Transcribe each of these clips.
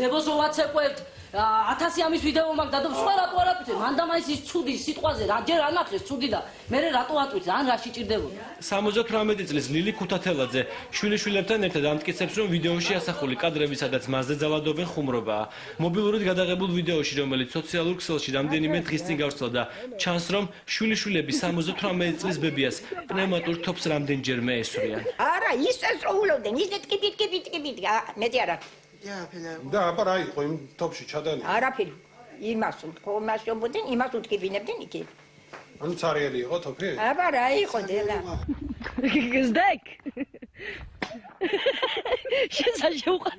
ბებოს ვაცეკვებთ 1000 ამის ვიდეო მაგ დადო სხვა რატო არ ატვიცე მან და მაინც ის ცუდი სიტყვაზე რაჯერ ანახეს ცუდი და მე რატო ატვიცე ან რა შეჭirdებოდა 78 წლის ლილი ქუთათელაძე შვილიშვილებთან ერთად ამტკიცებს რომ ვიდეოში ასახული კადრები სადაც მასზე ძალადობენ ხუმრობაა მობილურად გადაღებულ ვიდეოში რომელიც სოციალურ ქსელში რამდენიმე დღის წინ გავრცელდა და ჩანს რომ შვილიშვილები 78 წლის ბებიას პნევმატურ თოფს რამდენჯერმე ესვრიან არა ის წასრულობდნენ ისეთ კიბით მეტი არა და აბა რა იყო იმ თოფში ჩადანი არაფერი იმას ხომასობდნენ იმას უთქებინებდნენ იქ ანუ ცარიელი იყო თოფი აბა რა იყო დედა გზდაკ შესაძლოა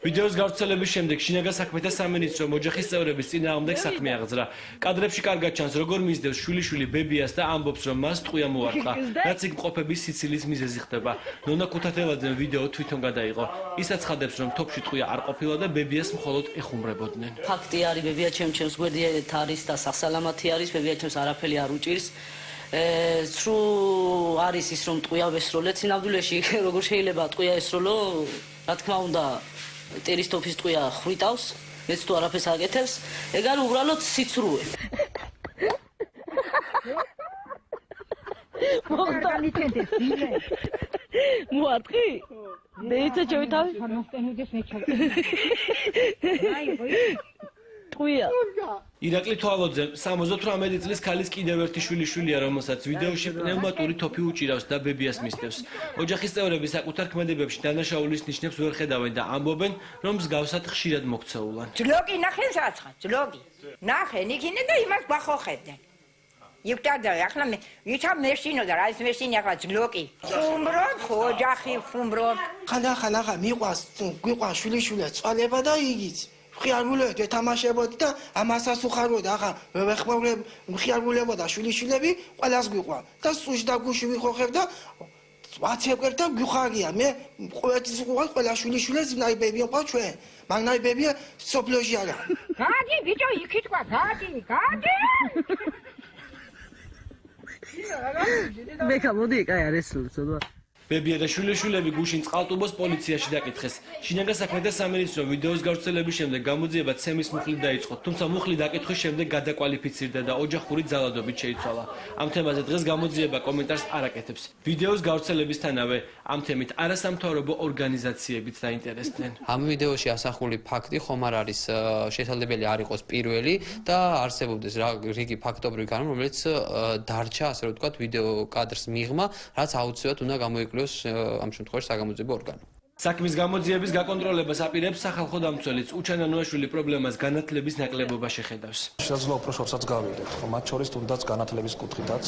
ვიდეოს გავრცელების შემდეგ შინაგან საქმეთა სამინისტრომ ოჯახის წევრების წინააღმდეგ საქმე აღძრა. კადრებში კარგად ჩანს, როგორ მისდევს შვილიშვილი ბებიას და ამბობს, რომ მას ტყვია მოარტყა, რაც იქ მყოფების სიცილის მიზეზი ხდება. ნონა ქუთათელაძემ ვიდეო თვითონ გადაიღო. ის აცხადებს, რომ თოფში ტყვია არ ყოფილა და ბებიას მხოლოდ ეხუმრებოდნენ. ფაქტი არის, ბებია ჩემს გვერდით არის და სასალამათი არის, ბებია ჩემს არაფერი არ უჭირს. სრუ არის ის რომ ტყვია ვესროლე ცინავდულეში როგორ შეიძლება ტყვია ესროლო რა თქმა უნდა ტერისტოფის ტყვია ხვიტავს მეც თუ არაფერს აკეთებს ეგ არის უბრალოდ სიცრუე მოარტყი მეცა ჩემი თავი ტყვია ირაკლი თვალოძე 78 წლის ქალის კიდევ ერთი შვილიშვილია, რომელსაც ვიდეოში პნევმატური თოფი უჭირავს და ბებიას მისდევს. ოჯახის წევრები საკუთარ ქმედებებში დანაშაულის ნიშნებს ვერ ხედავენ და ამბობენ, რომ მსგავსად ხშირად მოქცეულან. ძლოგი ნახე საცხა, ძლოგი. ნახე, ნიქინე და იმას ბახოხებდნენ. იქდა ახლა მე ვითა მეშინო და რა ის მეშინი ახლა ძლოგი. ხუმრობ, ოჯახი ხუმრობ. ხალახა მიყვას, გვიყვას შვილიშვილია წვალება და იგიც. ხიარგულებით ეთამაშებოდი და ამასაც უხარვდი ახლა ხიარგულებოდა შვილიშვილები ყველას გვიყვა და სუში და გუში ვიხოხებ და ვაცეკვერ და გვიხარია მე ყოველთვის უყვა ყველა შვილიშვილებს ნაიბებია ყვა ჩვენ მაგ ნაიბებია სოფლოში არა გადი ბიჭო იქით ყვა გადი მე გამოდი კაი არის სულ ბებია და შვილიშვილები გუშინ წყალტუბოს პოლიციაში დაკითხეს. შინაგან საქმეთა სამინისტრომ ვიდეოს გავრცელების შემდეგ გამოძიება ცემის მუხლით დაიწყო, თუმცა მუხლი დაკითხვის შემდეგ გადაკვალიფიცირდა და ოჯახური ძალადობით შეიცვალა. ამ თემაზე დღეს გამოძიება კომენტარს არ აკეთებს. ვიდეოს გავრცელებისთანავე ამ თემით არასამთავრობო ორგანიზაციებიც დაინტერესდნენ. ამ ვიდეოში ასახული ფაქტი ხომ არ არის შესაძლებელი არ იყოს პირველი და არსებობდეს რიგი ფაქტობრივი განმ რომელიც დარჩა ასე რომ ვთქვათ ვიდეო კადრს მიღმა, რაც აუცილებლად უნდა გამოიკვლიოს ამ შემთხვევაში საგამოძიებო ორგანო. საქმის გამოძიების გაკონტროლებას აპირებს სახალხო დამცველიც უჩანა ნუაშვილი პრობლემას განათლების ნაკლებობა შეხედავს. შესაძლოა პროფესორსაც გავიგეთ, რომ მათ შორის თუნდაც განათლების კუთხითაც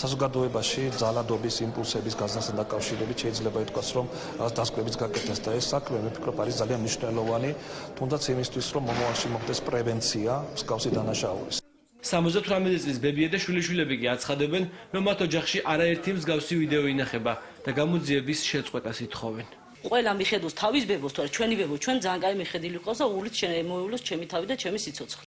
საზოგადოებაში ძალადობის იმპულსების გაზრდასთან დაკავშირებით შეიძლება ითქვას, რომ რაღაც დასკვნებიც გაკეთეს და ეს საქმე მე ვფიქრობ არის ძალიან მნიშვნელოვანი, თუნდაც იმისთვის, რომ მომავალში მოხდეს პრევენცია მსგავსი დანაშაულის. 78 წლის ბებია და შვილიშვილები კი აცხადებენ, რომ მათ ოჯახში არაერთი მსგავსი ვიდეო ინახება და გამოძიების შეწყვეტას ითხოვენ. ყველა მიხედოს თავის ბებოს თუ არა ჩვენი ბებო ჩვენ ძალიან კაი მიხედილი ყავს და უულით შემოივლოს ჩემი თავი და ჩემი სიცოცხლე